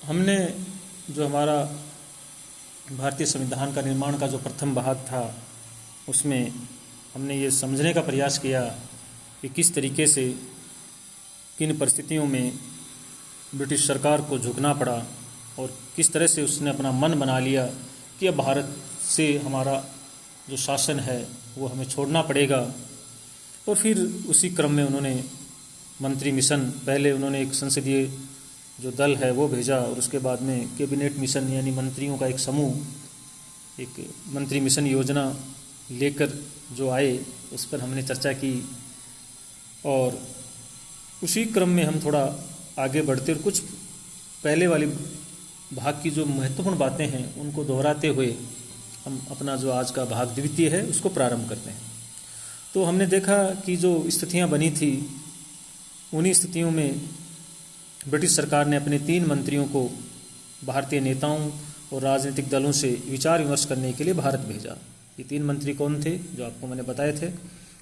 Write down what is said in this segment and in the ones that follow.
हमने जो हमारा भारतीय संविधान का निर्माण का जो प्रथम भाग था उसमें हमने ये समझने का प्रयास किया कि किस तरीके से किन परिस्थितियों में ब्रिटिश सरकार को झुकना पड़ा और किस तरह से उसने अपना मन बना लिया कि अब भारत से हमारा जो शासन है वो हमें छोड़ना पड़ेगा। और फिर उसी क्रम में उन्होंने मंत्री मिशन, पहले उन्होंने एक संसदीय जो दल है वो भेजा और उसके बाद में कैबिनेट मिशन यानी मंत्रियों का एक समूह, एक मंत्री मिशन योजना लेकर जो आए उस पर हमने चर्चा की। और उसी क्रम में हम थोड़ा आगे बढ़ते और कुछ पहले वाली भाग की जो महत्वपूर्ण बातें हैं उनको दोहराते हुए हम अपना जो आज का भाग द्वितीय है उसको प्रारंभ करते हैं। तो हमने देखा कि जो स्थितियां बनी थी उन्हीं स्थितियों में ब्रिटिश सरकार ने अपने 3 मंत्रियों को भारतीय नेताओं और राजनीतिक दलों से विचार विमर्श करने के लिए भारत भेजा। ये 3 मंत्री कौन थे जो आपको मैंने बताए थे?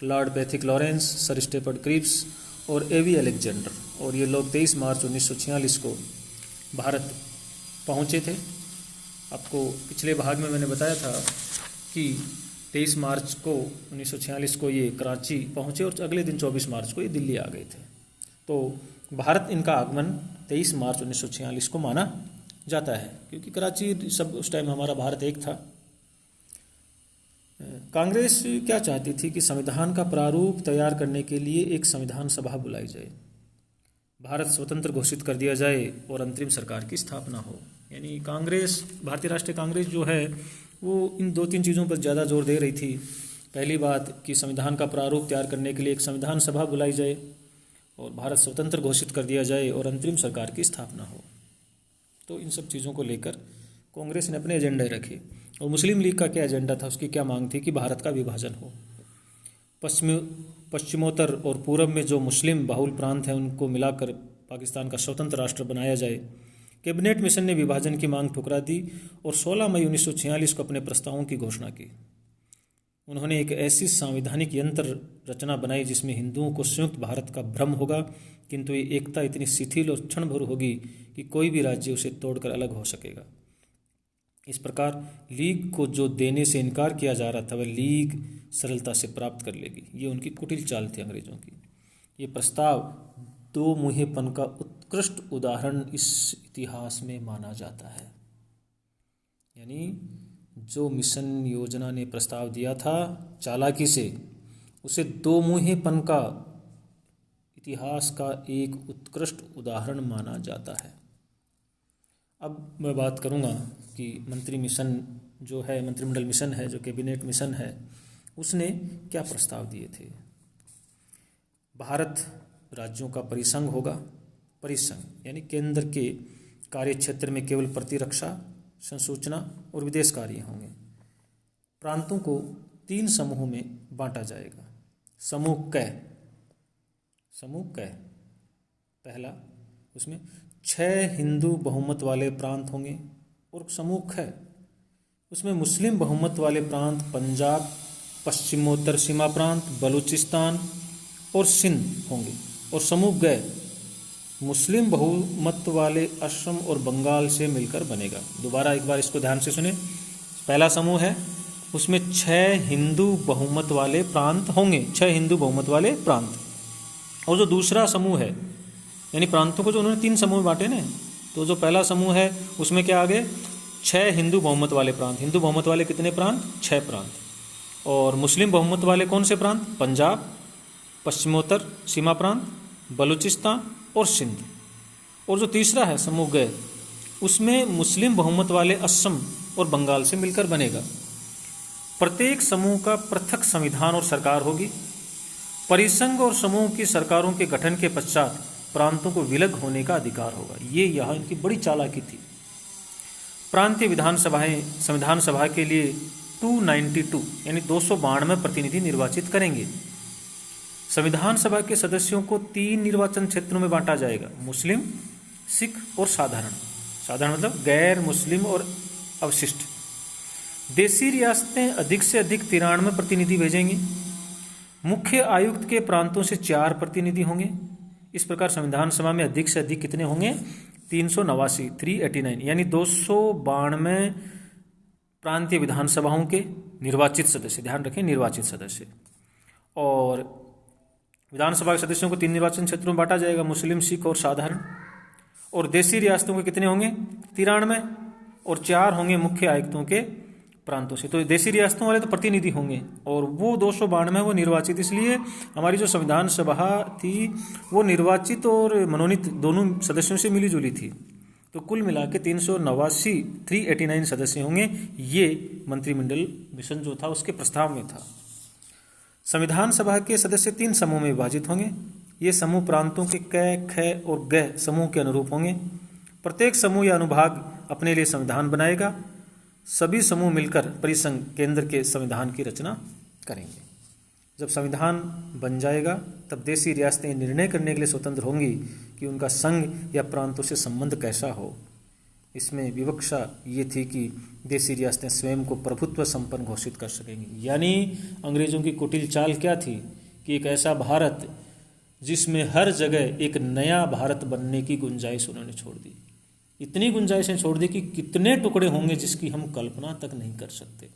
Lord Pethick Lawrence, Sir Stafford Cripps और एवी अलेक्जेंडर। और ये लोग 23 मार्च 1946 को भारत पहुँचे थे। आपको पिछले भाग में मैंने बताया था कि 23 मार्च को 1946 को ये कराची पहुँचे और अगले दिन 24 मार्च को ये दिल्ली आ गए थे। तो भारत इनका आगमन 23 मार्च 1946 को माना जाता है क्योंकि कराची सब उस टाइम हमारा भारत एक था। कांग्रेस क्या चाहती थी कि संविधान का प्रारूप तैयार करने के लिए एक संविधान सभा बुलाई जाए, भारत स्वतंत्र घोषित कर दिया जाए और अंतरिम सरकार की स्थापना हो। यानी कांग्रेस, भारतीय राष्ट्रीय कांग्रेस जो है वो इन 2-3 चीज़ों पर ज़्यादा जोर दे रही थी। पहली बात कि संविधान का प्रारूप तैयार करने के लिए एक संविधान सभा बुलाई जाए और भारत स्वतंत्र घोषित कर दिया जाए और अंतरिम सरकार की स्थापना हो। तो इन सब चीज़ों को लेकर कांग्रेस ने अपने एजेंडे रखे। और मुस्लिम लीग का क्या एजेंडा था, उसकी क्या मांग थी कि भारत का विभाजन हो, पश्चिमोत्तर और पूरब में जो मुस्लिम बाहुल प्रांत हैं उनको मिलाकर पाकिस्तान का स्वतंत्र राष्ट्र बनाया जाए। कैबिनेट मिशन ने विभाजन की मांग ठुकरा दी और 16 मई 1946 को अपने प्रस्तावों की घोषणा की। उन्होंने एक ऐसी संवैधानिक यंत्र रचना बनाई जिसमें हिंदुओं को संयुक्त भारत का भ्रम होगा, किंतु ये एकता इतनी शिथिल और क्षणभर होगी कि कोई भी राज्य उसे तोड़कर अलग हो सकेगा। इस प्रकार लीग को जो देने से इनकार किया जा रहा था वह लीग सरलता से प्राप्त कर लेगी। ये उनकी कुटिल चाल थी अंग्रेजों की। ये प्रस्ताव 2 मुँहेपन का उत्कृष्ट उदाहरण इस इतिहास में माना जाता है। यानी जो मिशन योजना ने प्रस्ताव दिया था चालाकी से, उसे 2 मुँहेपन का इतिहास का एक उत्कृष्ट उदाहरण माना जाता है। अब मैं बात करूंगा कि मंत्री मिशन जो है, मंत्रिमंडल मिशन है, जो कैबिनेट मिशन है, उसने क्या प्रस्ताव दिए थे। भारत राज्यों का परिसंघ होगा। परिसंघ यानी केंद्र के कार्य क्षेत्र में केवल प्रतिरक्षा, संसूचना और विदेश कार्य होंगे। प्रांतों को 3 समूहों में बांटा जाएगा। समूह क, पहला, उसमें 6 हिंदू बहुमत वाले प्रांत होंगे। और समूह ख, उसमें मुस्लिम बहुमत वाले प्रांत पंजाब, पश्चिमोत्तर सीमा प्रांत, बलूचिस्तान और सिंध होंगे। और समूह ग मुस्लिम बहुमत वाले असम और बंगाल से मिलकर बनेगा। दोबारा एक बार इसको ध्यान से सुने। पहला समूह है उसमें 6 हिंदू बहुमत वाले प्रांत होंगे, 6 हिंदू बहुमत वाले प्रांत। और जो दूसरा समूह है, यानी प्रांतों को जो उन्होंने 3 समूह में बांटे ना, तो जो पहला समूह है उसमें क्या आ गए 6 हिंदू बहुमत वाले प्रांत। हिंदू बहुमत वाले कितने प्रांत? 6 प्रांत। और मुस्लिम बहुमत वाले कौन से प्रांत? पंजाब, पश्चिमोत्तर सीमा प्रांत, बलूचिस्तान और सिंध। और जो तीसरा है समूह ग, उसमें मुस्लिम बहुमत वाले असम और बंगाल से मिलकर बनेगा। प्रत्येक समूह का पृथक संविधान और सरकार होगी। परिसंघ और समूह की सरकारों के गठन के पश्चात प्रांतों को विलग होने का अधिकार होगा। ये यहाँ इनकी बड़ी चालाकी थी। प्रांतीय विधानसभाएं संविधान सभा के लिए 292 यानी 292 प्रतिनिधि निर्वाचित करेंगे। संविधान सभा के सदस्यों को 3 निर्वाचन क्षेत्रों में बांटा जाएगा, मुस्लिम, सिख और साधारण। साधारण मतलब गैर मुस्लिम और अवशिष्ट। देशी रियासतें अधिक से अधिक 93 प्रतिनिधि भेजेंगी। मुख्य आयुक्त के प्रांतों से 4 प्रतिनिधि होंगे। इस प्रकार संविधान सभा में अधिक से अधिक कितने होंगे? 389 यानी 292 प्रांतीय विधानसभाओं के निर्वाचित सदस्य, ध्यान रखें निर्वाचित सदस्य। और विधानसभा के सदस्यों को 3 निर्वाचन क्षेत्रों में बांटा जाएगा, मुस्लिम, सिख और साधारण। और देशी रियासतों के कितने होंगे? 93, और 4 होंगे मुख्य आयुक्तों के प्रांतों से। तो देशी रियासतों वाले तो प्रतिनिधि होंगे, और वो 292 वो निर्वाचित। इसलिए हमारी जो संविधान सभा थी वो निर्वाचित और मनोनीत दोनों सदस्यों से मिली जुली थी। तो कुल मिला के 389 सदस्य होंगे। ये मंत्रिमंडल मिशन जो था उसके प्रस्ताव में था। संविधान सभा के सदस्य 3 समूह में विभाजित होंगे। ये समूह प्रांतों के क, ख और ग समूह के अनुरूप होंगे। प्रत्येक समूह या अनुभाग अपने लिए संविधान बनाएगा। सभी समूह मिलकर परिसंघ केंद्र के संविधान की रचना करेंगे। जब संविधान बन जाएगा तब देशी रियासतें निर्णय करने के लिए स्वतंत्र होंगी कि उनका संघ या प्रांतों से संबंध कैसा हो। इसमें विवक्षा ये थी कि देशी रियासतें स्वयं को प्रभुत्व संपन्न घोषित कर सकेंगी। यानी अंग्रेजों की कुटिल चाल क्या थी कि एक ऐसा भारत जिसमें हर जगह एक नया भारत बनने की गुंजाइश उन्होंने छोड़ दी। इतनी गुंजाइशें छोड़ दी कि कितने टुकड़े होंगे जिसकी हम कल्पना तक नहीं कर सकते।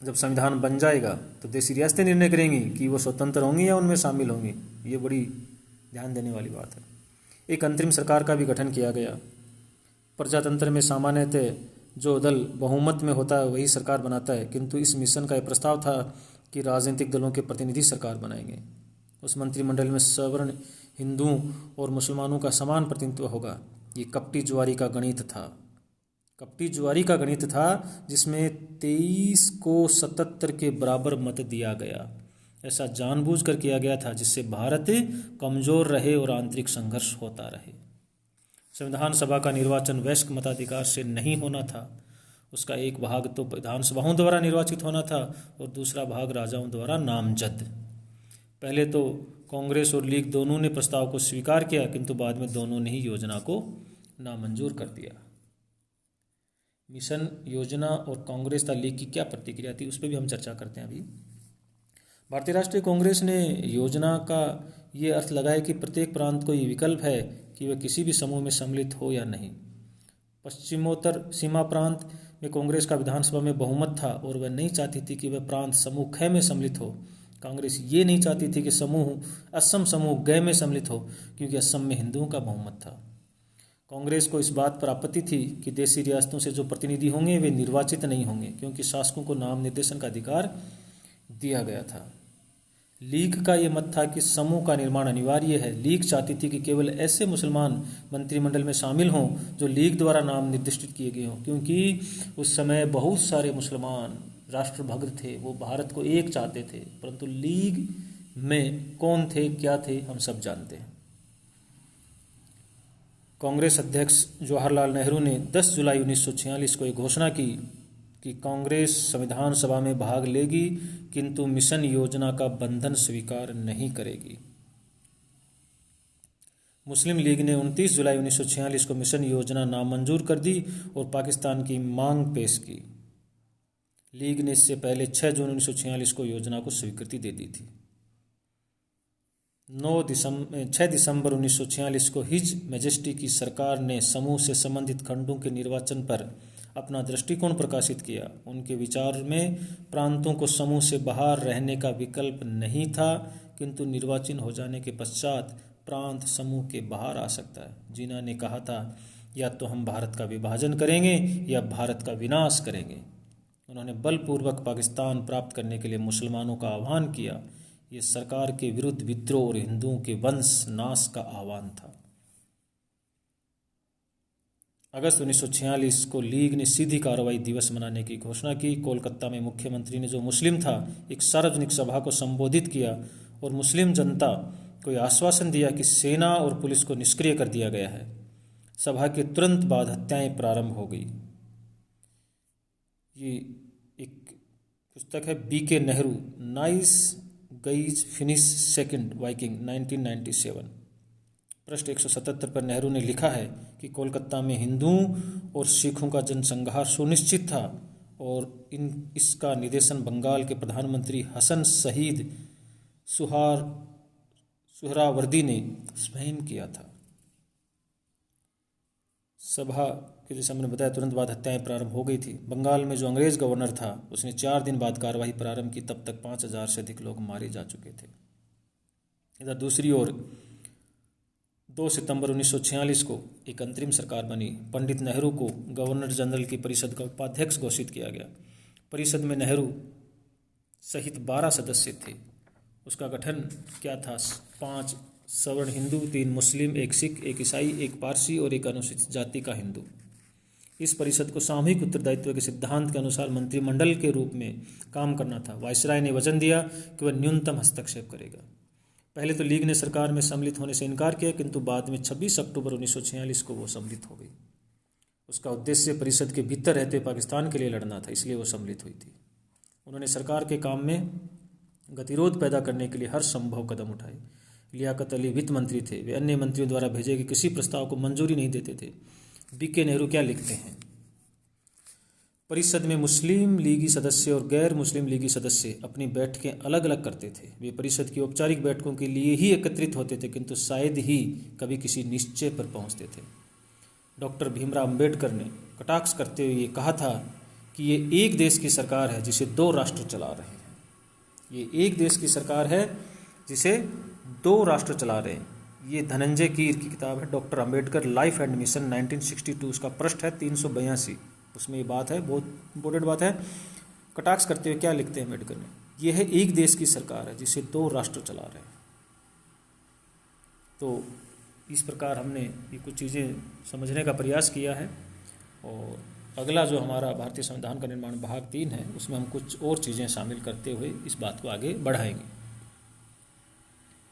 जब संविधान बन जाएगा तो देशी रियासतें निर्णय करेंगी कि वो स्वतंत्र होंगी या उनमें शामिल होंगी। ये बड़ी ध्यान देने वाली बात है। एक अंतरिम सरकार का भी गठन किया गया। प्रजातंत्र में सामान्यतः जो दल बहुमत में होता है वही सरकार बनाता है, किंतु इस मिशन का यह प्रस्ताव था कि राजनीतिक दलों के प्रतिनिधि सरकार बनाएंगे। उस मंत्रिमंडल में सवर्ण हिंदुओं और मुसलमानों का समान प्रतिनिधित्व होगा। ये कपटी जुआरी का गणित था जिसमें 23 को 77 के बराबर मत दिया गया। ऐसा जानबूझकर किया गया था जिससे भारत कमजोर रहे और आंतरिक संघर्ष होता रहे। संविधान सभा का निर्वाचन वयस्क मताधिकार से नहीं होना था। उसका एक भाग तो विधानसभाओं द्वारा निर्वाचित होना था और दूसरा भाग राजाओं द्वारा नामजद। पहले तो कांग्रेस और लीग दोनों ने प्रस्ताव को स्वीकार किया, किंतु बाद में दोनों ने ही योजना को नामंजूर कर दिया। मिशन योजना और कांग्रेस तथा लीग की क्या प्रतिक्रिया थी उस पर भी हम चर्चा करते हैं। अभी भारतीय राष्ट्रीय कांग्रेस ने योजना का ये अर्थ लगाया कि प्रत्येक प्रांत को ये विकल्प है कि वह किसी भी समूह में सम्मिलित हो या नहीं। पश्चिमोत्तर सीमा प्रांत में कांग्रेस का विधानसभा में बहुमत था और वह नहीं चाहती थी कि वह प्रांत समूह ख में सम्मिलित हो। कांग्रेस ये नहीं चाहती थी कि असम समूह ग में सम्मिलित हो, क्योंकि असम में हिंदुओं का बहुमत था। कांग्रेस को इस बात पर आपत्ति थी कि देशी रियासतों से जो प्रतिनिधि होंगे वे निर्वाचित नहीं होंगे, क्योंकि शासकों को नाम निर्देशन का अधिकार दिया गया था। लीग का ये मत था कि समूह का निर्माण अनिवार्य है। लीग चाहती थी कि केवल ऐसे मुसलमान मंत्रिमंडल में शामिल हों जो लीग द्वारा नाम निर्दिष्ट किए गए हों, क्योंकि उस समय बहुत सारे मुसलमान राष्ट्रभक्त थे, वो भारत को एक चाहते थे, परंतु लीग में कौन थे क्या थे हम सब जानते हैं। कांग्रेस अध्यक्ष जवाहरलाल नेहरू ने 10 जुलाई 1946 को एक घोषणा की कि कांग्रेस संविधान सभा में भाग लेगी, किंतु मिशन योजना का बंधन स्वीकार नहीं करेगी। मुस्लिम लीग ने 29 जुलाई 1946 को मिशन योजना नामंजूर कर दी और पाकिस्तान की मांग पेश की। लीग ने इससे पहले 6 जून 1946 को योजना को स्वीकृति दे दी थी। 6 दिसंबर 1946 को हिज मैजेस्टी की सरकार ने समूह से संबंधित खंडों के निर्वाचन पर अपना दृष्टिकोण प्रकाशित किया। उनके विचार में प्रांतों को समूह से बाहर रहने का विकल्प नहीं था, किंतु निर्वाचन हो जाने के पश्चात प्रांत समूह के बाहर आ सकता है। जिन्ना ने कहा था, या तो हम भारत का विभाजन करेंगे या भारत का विनाश करेंगे। उन्होंने बलपूर्वक पाकिस्तान प्राप्त करने के लिए मुसलमानों का आह्वान किया। ये सरकार के विरुद्ध विद्रोह और हिंदुओं के वंश नाश का आह्वान था। अगस्त 1946 को लीग ने सीधी कार्रवाई दिवस मनाने की घोषणा की। कोलकाता में मुख्यमंत्री ने, जो मुस्लिम था, एक सार्वजनिक सभा को संबोधित किया और मुस्लिम जनता को यह आश्वासन दिया कि सेना और पुलिस को निष्क्रिय कर दिया गया है। सभा के तुरंत बाद हत्याएं प्रारंभ हो गई। ये एक पुस्तक है B K Nehru, nice guys finish second Viking 1997, पृष्ठ 177 पर नेहरू ने लिखा है कि कोलकाता में हिंदुओं और सिखों का जनसंहार सुनिश्चित था और इसका निर्देशन बंगाल के प्रधानमंत्री हसन शहीद सुहरावर्दी ने स्वयं किया था। सभा के जैसे हमने बताया तुरंत बाद हत्याएं प्रारंभ हो गई थी। बंगाल में जो अंग्रेज़ गवर्नर था उसने 4 दिन बाद कार्रवाई प्रारंभ की, तब तक 5,000 से अधिक लोग मारे जा चुके थे। इधर दूसरी ओर 2 सितंबर 1946 को एक अंतरिम सरकार बनी। पंडित नेहरू को गवर्नर जनरल की परिषद का उपाध्यक्ष घोषित किया गया। परिषद में नेहरू सहित 12 सदस्य थे। उसका गठन क्या था? 5 सवर्ण हिंदू, 3 मुस्लिम, 1 सिख, 1 ईसाई, 1 पारसी और 1 अनुसूचित जाति का हिंदू। इस परिषद को सामूहिक उत्तरदायित्व के सिद्धांत के अनुसार मंत्रिमंडल के रूप में काम करना था। वायसराय ने वचन दिया कि वह न्यूनतम हस्तक्षेप करेगा। पहले तो लीग ने सरकार में सम्मिलित होने से इनकार किया, किंतु बाद में 26 अक्टूबर 1946 को वो सम्मिलित हो गई। उसका उद्देश्य परिषद के भीतर रहते पाकिस्तान के लिए लड़ना था, इसलिए वो सम्मिलित हुई थी। उन्होंने सरकार के काम में गतिरोध पैदा करने के लिए हर संभव कदम उठाए। लियाकत अली वित्त मंत्री थे। वे अन्य मंत्रियों द्वारा भेजे गए किसी प्रस्ताव को मंजूरी नहीं देते थे। बीके नेहरू क्या लिखते हैं? परिषद में मुस्लिम लीगी सदस्य और गैर मुस्लिम लीगी सदस्य अपनी बैठकें अलग अलग करते थे। वे परिषद की औपचारिक बैठकों के लिए ही एकत्रित होते थे, किंतु शायद ही कभी किसी निश्चय पर पहुंचते थे। डॉक्टर भीमराव अंबेडकर ने कटाक्ष करते हुए ये कहा था कि ये एक देश की सरकार है जिसे 2 राष्ट्र चला रहे हैं। ये एक देश की सरकार है जिसे 2 राष्ट्र चला रहे हैं। ये धनंजय कीर की किताब है, doctor Ambedkar life and mission 1962, उसका पृष्ठ है 382। उसमें ये बात है, बहुत इंपॉर्टेंट बात है। कटाक्ष करते हुए क्या लिखते हैं अम्बेडकर ने? यह है एक देश की सरकार है जिसे 2 राष्ट्र चला रहे हैं। तो इस प्रकार हमने ये कुछ चीज़ें समझने का प्रयास किया है, और अगला जो हमारा भारतीय संविधान का निर्माण भाग 3 है उसमें हम कुछ और चीज़ें शामिल करते हुए इस बात को आगे बढ़ाएंगे।